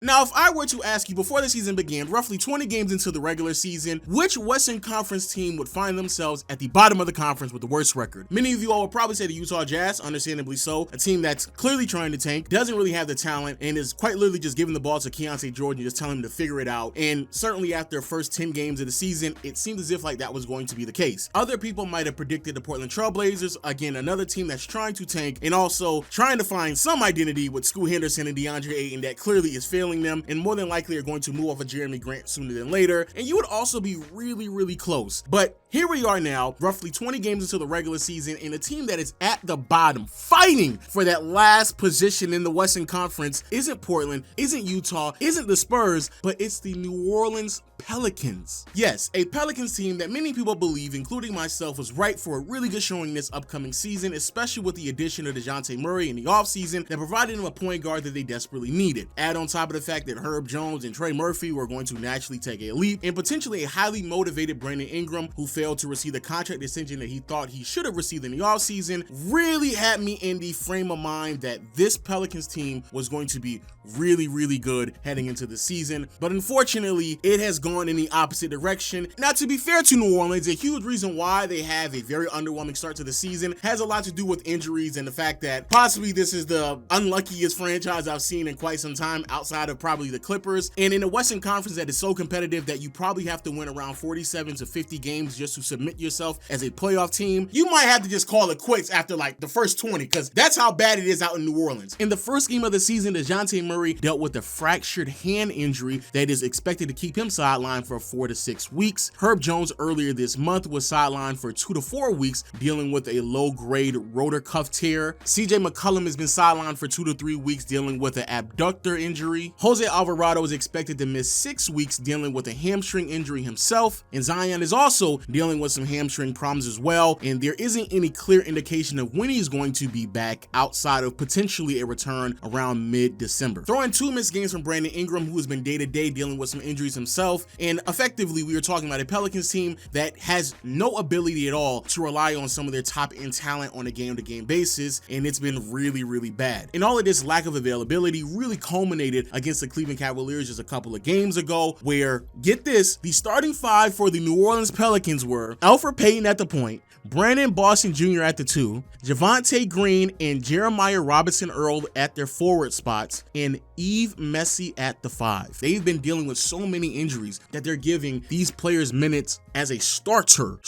Now, if I were to ask you before the season began, roughly 20 games into the regular season, which Western Conference team would find themselves at the bottom of the conference with the worst record? Many of you all would probably say the Utah Jazz, understandably so, a team that's clearly trying to tank, doesn't really have the talent, and is quite literally just giving the ball to Keontae Jordan, just telling him to figure it out. And certainly after the first 10 games of the season, it seemed as if like that was going to be the case. Other people might have predicted the Portland Trail Blazers, again, another team that's trying to tank and also trying to find some identity with Scoot Henderson and DeAndre Ayton that clearly is failing them, and more than likely are going to move off of Jeremy Grant sooner than later, and you would also be really close. But here we are now, roughly 20 games into the regular season, and a team that is at the bottom, fighting for that last position in the Western Conference isn't Portland, isn't Utah, isn't the Spurs, but it's the New Orleans Pelicans. Yes, a Pelicans team that many people believe, including myself, was right for a really good showing this upcoming season, especially with the addition of DeJounte Murray in the offseason that provided them a point guard that they desperately needed. Add on top of the fact that Herb Jones and Trey Murphy were going to naturally take a leap, and potentially a highly motivated Brandon Ingram, who failed to receive the contract extension that he thought he should have received in the offseason, really had me in the frame of mind that this Pelicans team was going to be really good heading into the season. But unfortunately, it has gone in the opposite direction. Now, to be fair to New Orleans, a huge reason why they have a very underwhelming start to the season has a lot to do with injuries and the fact that possibly this is the unluckiest franchise I've seen in quite some time outside of probably the Clippers. And in the Western Conference that is so competitive that you probably have to win around 47 to 50 games just to submit yourself as a playoff team, you might have to just call it quits after like the first 20, because that's how bad it is out in New Orleans. In the first game of the season, DeJounte Murray dealt with a fractured hand injury that is expected to keep him sidelined for 4 to 6 weeks. Herb Jones earlier this month was sidelined for 2 to 4 weeks dealing with a low-grade rotor cuff tear. CJ McCollum has been sidelined for 2 to 3 weeks dealing with an abductor injury. Jose Alvarado is expected to miss 6 weeks dealing with a hamstring injury himself, and Zion is also dealing with some hamstring problems as well, and there isn't any clear indication of when he's going to be back outside of potentially a return around mid-December. Throwing 2 missed games from Brandon Ingram, who has been day-to-day dealing with some injuries himself, and effectively we are talking about a Pelicans team that has no ability at all to rely on some of their top-end talent on a game-to-game basis, and it's been really bad. And all of this lack of availability really culminated against the Cleveland Cavaliers just a couple of games ago, where, get this, the starting 5 for the New Orleans Pelicans were Elfrid Payton at the point, Brandon Boston Jr. at the 2, Javonte Green and Jeremiah Robinson Earl at their forward spots, and Yves Messi at the 5. They've been dealing with so many injuries that they're giving these players minutes as a starter.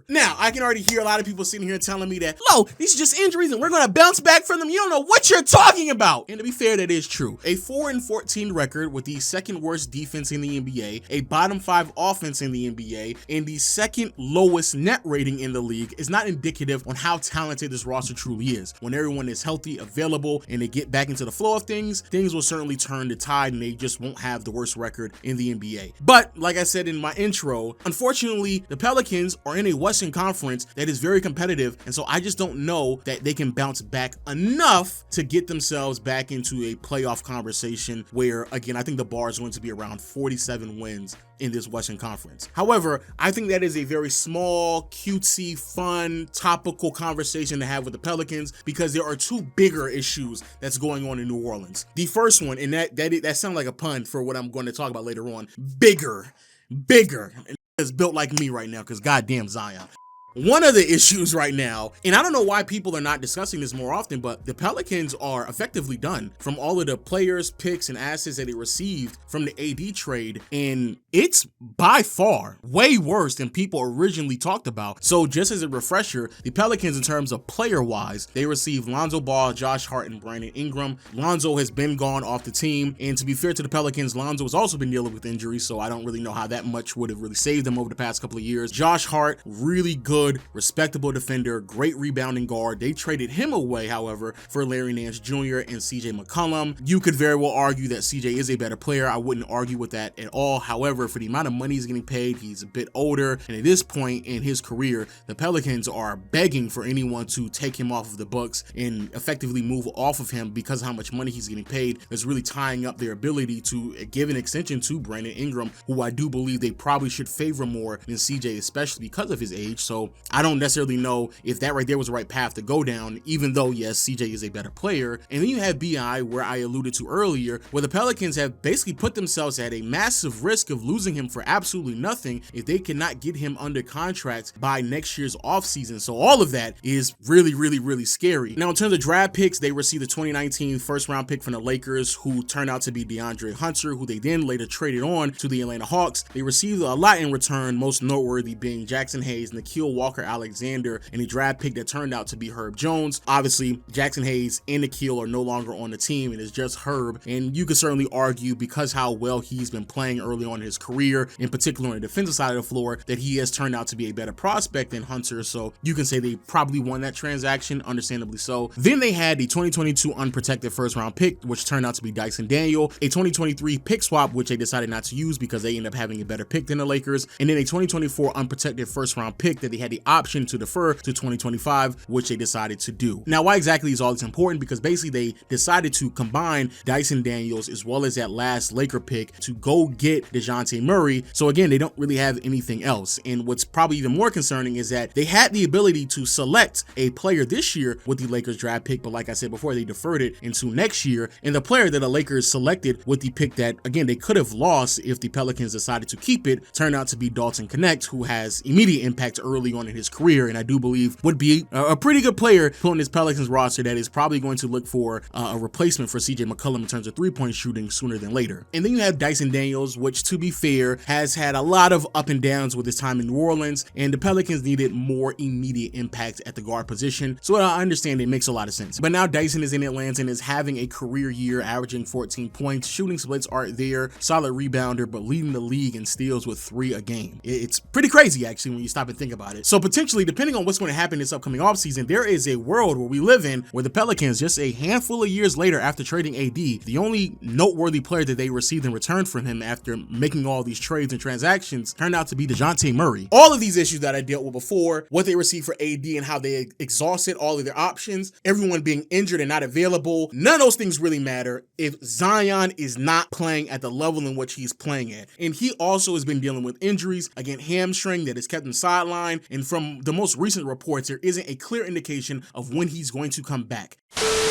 Now, I can already hear a lot of people sitting here telling me that, "Lo, these are just injuries and we're going to bounce back from them. You don't know what you're talking about." And to be fair, that is true. A 4-14 record with the second worst defense in the NBA, a bottom 5 offense in the NBA, and the second lowest net rating in the league is not indicative on how talented this roster truly is. When everyone is healthy, available, and they get back into the flow of things will certainly turn the tide, and they just won't have the worst record in the NBA. But like I said in my intro, unfortunately, the Pelicans are in a Western Conference that is very competitive, and so I just don't know that they can bounce back enough to get themselves back into a playoff conversation where, again, I think the bar is going to be around 47 wins in this Western Conference. However, I think that is a very small, cutesy, fun, topical conversation to have with the Pelicans, because there are 2 bigger issues that's going on in New Orleans. The first one, and that sounds like a pun for what I'm going to talk about later on, bigger, and it's built like me right now, because goddamn Zion. One of the issues right now, and I don't know why people are not discussing this more often, but the Pelicans are effectively done from all of the players, picks, and assets that they received from the AD trade, and it's by far way worse than people originally talked about. So just as a refresher, the Pelicans, in terms of player-wise, they received Lonzo Ball, Josh Hart, and Brandon Ingram. Lonzo has been gone off the team, and to be fair to the Pelicans, Lonzo has also been dealing with injuries, so I don't really know how that much would have really saved them over the past couple of years. Josh Hart, really good, respectable defender, great rebounding guard. They traded him away, however, for Larry Nance Jr. and CJ McCollum. You could very well argue that CJ is a better player. I wouldn't argue with that at all. However, for the amount of money he's getting paid, he's a bit older, and at this point in his career, the Pelicans are begging for anyone to take him off of the books and effectively move off of him, because of how much money he's getting paid is really tying up their ability to give an extension to Brandon Ingram, who I do believe they probably should favor more than CJ, especially because of his age. So So I don't necessarily know if that right there was the right path to go down, even though, yes, CJ is a better player. And then you have BI, where I alluded to earlier, where the Pelicans have basically put themselves at a massive risk of losing him for absolutely nothing if they cannot get him under contract by next year's offseason. So all of that is really, really, really scary. Now, in terms of draft picks, they received the 2019 first round pick from the Lakers, who turned out to be DeAndre Hunter, who they then later traded on to the Atlanta Hawks. They received a lot in return, most noteworthy being Jackson Hayes, Nikhil Walker-Alexander, and a draft pick that turned out to be Herb Jones. Obviously, Jackson Hayes and Nikhil are no longer on the team, and it's just Herb. And you could certainly argue, because how well he's been playing early on in his career, in particular on the defensive side of the floor, that he has turned out to be a better prospect than Hunter. So you can say they probably won that transaction, understandably so. Then they had the 2022 unprotected first round pick, which turned out to be Dyson Daniel, a 2023 pick swap, which they decided not to use because they ended up having a better pick than the Lakers, and then a 2024 unprotected first round pick that they had the option to defer to 2025, which they decided to do. Now, why exactly is all this important? Because basically they decided to combine Dyson Daniels as well as that last Laker pick to go get DeJounte Murray. So again, they don't really have anything else. And what's probably even more concerning is that they had the ability to select a player this year with the Lakers draft pick, but like I said before, they deferred it into next year. And the player that the Lakers selected with the pick that, again, they could have lost if the Pelicans decided to keep it, turned out to be Dalton Connect, who has immediate impact early on in his career, and I do believe would be a pretty good player put on this Pelicans roster that is probably going to look for a replacement for CJ McCollum in terms of three-point shooting sooner than later. And then you have Dyson Daniels, which, to be fair, has had a lot of up and downs with his time in New Orleans, and the Pelicans needed more immediate impact at the guard position. So I understand it makes a lot of sense. But now Dyson is in Atlanta and is having a career year, averaging 14 points. Shooting splits aren't there, solid rebounder, but leading the league in steals with 3 a game. It's pretty crazy, actually, when you stop and think about it. So potentially, depending on what's going to happen this upcoming offseason, there is a world where we live in where the Pelicans, just a handful of years later after trading AD, the only noteworthy player that they received in return from him after making all these trades and transactions turned out to be DeJounte Murray. All of these issues that I dealt with before, what they received for AD and how they exhausted all of their options, everyone being injured and not available, none of those things really matter if Zion is not playing at the level in which he's playing at. And he also has been dealing with injuries, again, hamstring that has kept him sidelined, and from the most recent reports, there isn't a clear indication of when he's going to come back.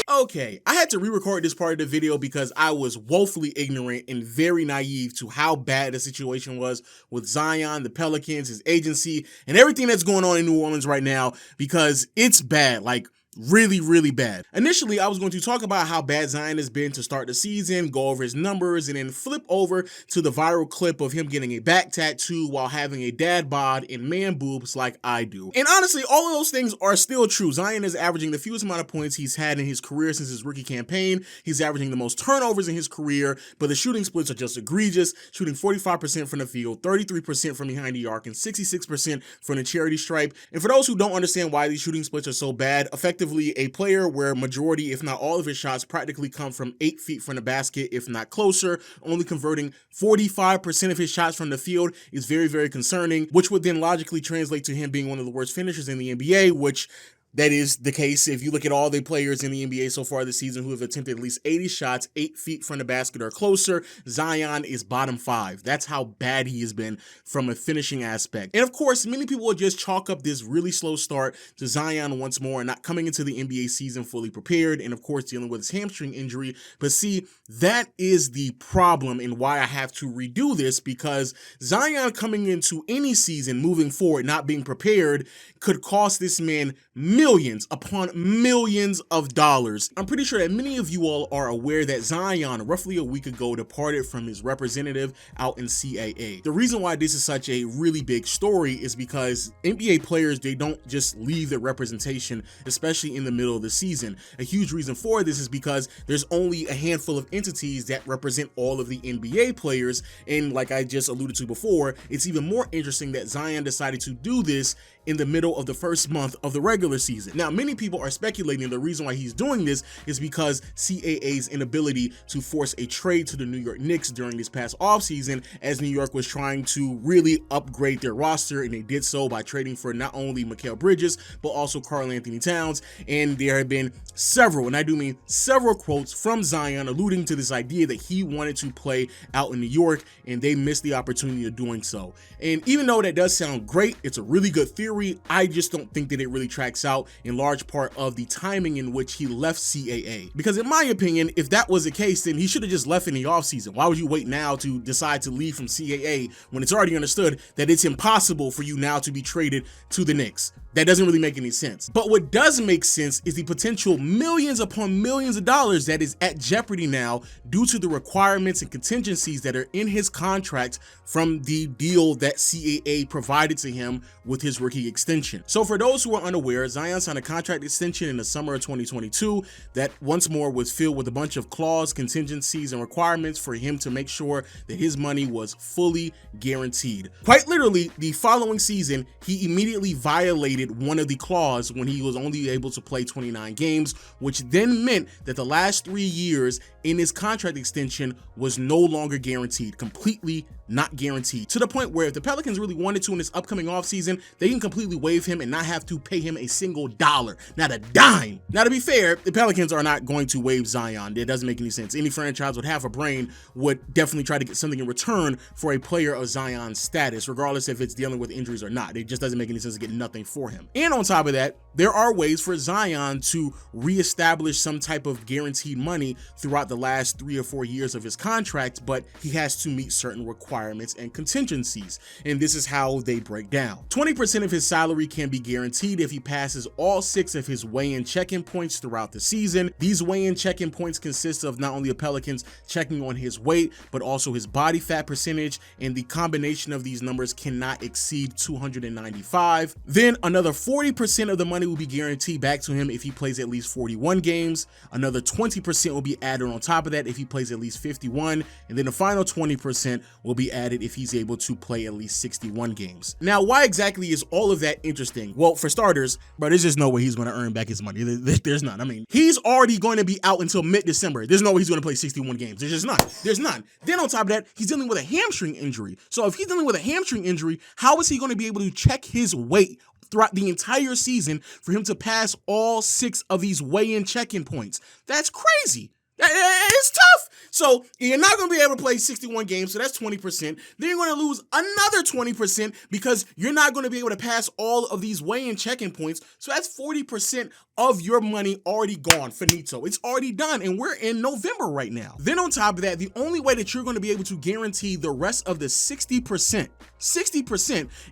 Okay, I had to re-record this part of the video because I was woefully ignorant and very naive to how bad the situation was with Zion, the Pelicans, his agency, and everything that's going on in New Orleans right now, because it's bad. Like, really, really bad. Initially, I was going to talk about how bad Zion has been to start the season, go over his numbers, and then flip over to the viral clip of him getting a back tattoo while having a dad bod and man boobs like I do. And honestly, all of those things are still true. Zion is averaging the fewest amount of points he's had in his career since his rookie campaign. He's averaging the most turnovers in his career, but the shooting splits are just egregious, shooting 45% from the field, 33% from behind the arc, and 66% from the charity stripe. And for those who don't understand why these shooting splits are so bad, effectively a player where majority, if not all of his shots practically come from 8 feet from the basket, if not closer, only converting 45% of his shots from the field is very, very concerning, which would then logically translate to him being one of the worst finishers in the NBA, which that is the case if you look at all the players in the NBA so far this season who have attempted at least 80 shots, 8 feet from the basket or closer. Zion is bottom 5. That's how bad he has been from a finishing aspect. And of course, many people will just chalk up this really slow start to Zion once more and not coming into the NBA season fully prepared, and of course dealing with his hamstring injury. But see, that is the problem and why I have to redo this, because Zion coming into any season moving forward not being prepared could cost this man millions upon millions of dollars. I'm pretty sure that many of you all are aware that Zion, roughly a week ago, departed from his representative out in CAA. The reason why this is such a really big story is because NBA players, they don't just leave their representation, especially in the middle of the season. A huge reason for this is because there's only a handful of entities that represent all of the NBA players, and like I just alluded to before, it's even more interesting that Zion decided to do this in the middle of the first month of the regular season. offseason. Now, many people are speculating the reason why he's doing this is because CAA's inability to force a trade to the New York Knicks during this past offseason, as New York was trying to really upgrade their roster, and they did so by trading for not only Mikal Bridges, but also Karl Anthony Towns. And there have been several, and I do mean several, quotes from Zion alluding to this idea that he wanted to play out in New York, and they missed the opportunity of doing so. And even though that does sound great, it's a really good theory, I just don't think that it really tracks out, in large part of the timing in which he left CAA. Because in my opinion, if that was the case, then he should have just left in the offseason. Why would you wait now to decide to leave from CAA when it's already understood that it's impossible for you now to be traded to the Knicks? That doesn't really make any sense. But what does make sense is the potential millions upon millions of dollars that is at jeopardy now due to the requirements and contingencies that are in his contract from the deal that CAA provided to him with his rookie extension. So for those who are unaware, Zion signed a contract extension in the summer of 2022 that once more was filled with a bunch of clause, contingencies, and requirements for him to make sure that his money was fully guaranteed. Quite literally, the following season, he immediately violated one of the clause when he was only able to play 29 games, which then meant that the last 3 years in his contract extension was no longer guaranteed, completely not guaranteed, to the point where if the Pelicans really wanted to in this upcoming offseason, they can completely waive him and not have to pay him a single dollar, not a dime. Now, to be fair, the Pelicans are not going to waive Zion. It doesn't make any sense. Any franchise with half a brain would definitely try to get something in return for a player of Zion's status, regardless if it's dealing with injuries or not. It just doesn't make any sense to get nothing for him. And on top of that, there are ways for Zion to reestablish some type of guaranteed money throughout the last 3 or 4 years of his contract, but he has to meet certain requirements and contingencies, and this is how they break down. 20% of his salary can be guaranteed if he passes all 6 of his weigh-in check-in points throughout the season. These weigh-in check-in points consist of not only the Pelicans checking on his weight, but also his body fat percentage, and the combination of these numbers cannot exceed 295. Then another 40% of the money will be guaranteed back to him if he plays at least 41 games. Another 20% will be added on top of that if he plays at least 51, and then the final 20% will be added if he's able to play at least 61 games. Now, why exactly is all of that interesting? Well, for starters, bro, there's just no way he's going to earn back his money. There's none. I mean, he's already going to be out until mid-December. There's no way he's going to play 61 games. There's just none. There's none. Then on top of that, he's dealing with a hamstring injury. So if he's dealing with a hamstring injury, how is he going to be able to check his weight throughout the entire season for him to pass all 6 of these weigh-in check-in points? That's crazy. It's tough. So you're not going to be able to play 61 games, so that's 20%. Then you're going to lose another 20% because you're not going to be able to pass all of these weigh-in check-in points. So that's 40% of your money already gone, finito. It's already done, and we're in November right now. Then on top of that, the only way that you're going to be able to guarantee the rest of the 60%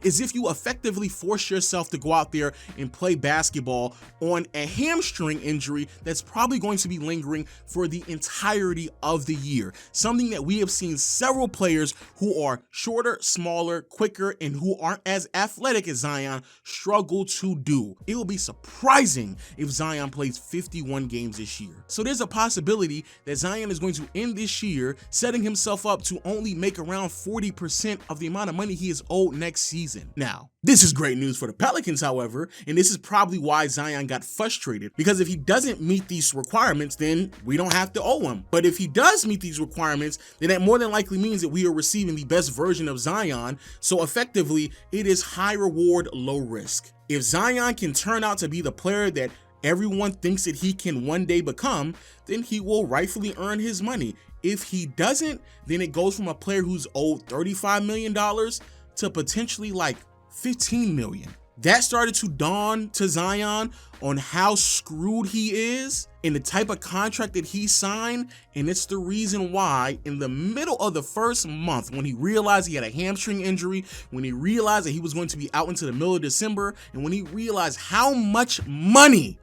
is if you effectively force yourself to go out there and play basketball on a hamstring injury that's probably going to be lingering for the entirety of the year. Something that we have seen several players who are shorter, smaller, quicker, and who aren't as athletic as Zion struggle to do. It will be surprising if Zion plays 51 games this year. So there's a possibility that Zion is going to end this year setting himself up to only make around 40% of the amount of money he is owed next season. Now, this is great news for the Pelicans, however, and this is probably why Zion got frustrated, because if he doesn't meet these requirements, then we don't have to owe him. But if he does meet these requirements, then that more than likely means that we are receiving the best version of Zion. So effectively, it is high reward, low risk. If Zion can turn out to be the player that everyone thinks that he can one day become, then he will rightfully earn his money. If he doesn't, then it goes from a player who's owed $35 million to potentially like $15 million. That started to dawn to Zion on how screwed he is and the type of contract that he signed, and it's the reason why in the middle of the first month, when he realized he had a hamstring injury, when he realized that he was going to be out into the middle of December, and when he realized how much money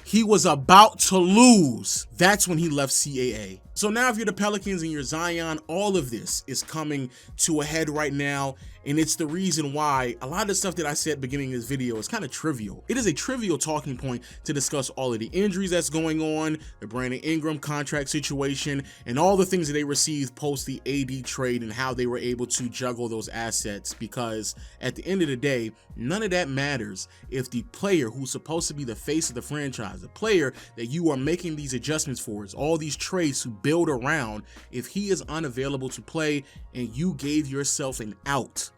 he was about to lose, that's when he left CAA. So now if you're the Pelicans and you're Zion, all of this is coming to a head right now, and it's the reason why a lot of the stuff that I said beginning of this video is kind of trivial. It is a trivial talking point to discuss all of the injuries that's going on, the Brandon Ingram contract situation, and all the things that they received post the AD trade and how they were able to juggle those assets, because at the end of the day, none of that matters if the player who's supposed to be the face of the franchise, the player that you are making these adjustments for, is all these trades to build around, if he is unavailable to play and you gave yourself an out.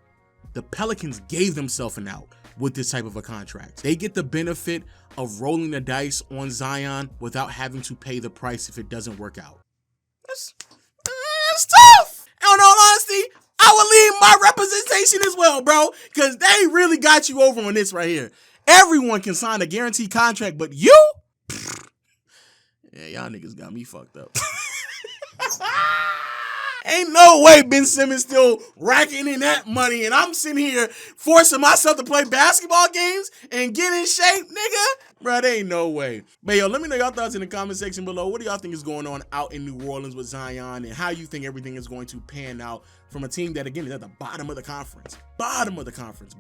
The Pelicans gave themselves an out with this type of a contract. They get the benefit of rolling the dice on Zion without having to pay the price if it doesn't work out. It's tough. And in all honesty, I would leave my representation as well, bro, because they really got you over on this right here. Everyone can sign a guaranteed contract, but you? Yeah, y'all niggas got me fucked up. Ain't no way Ben Simmons still racking in that money, and I'm sitting here forcing myself to play basketball games and get in shape, nigga. Bro, there ain't no way. But yo, let me know your thoughts in the comment section below. What do y'all think is going on out in New Orleans with Zion, and how you think everything is going to pan out from a team that, again, is at the bottom of the conference. Bottom of the conference, bro.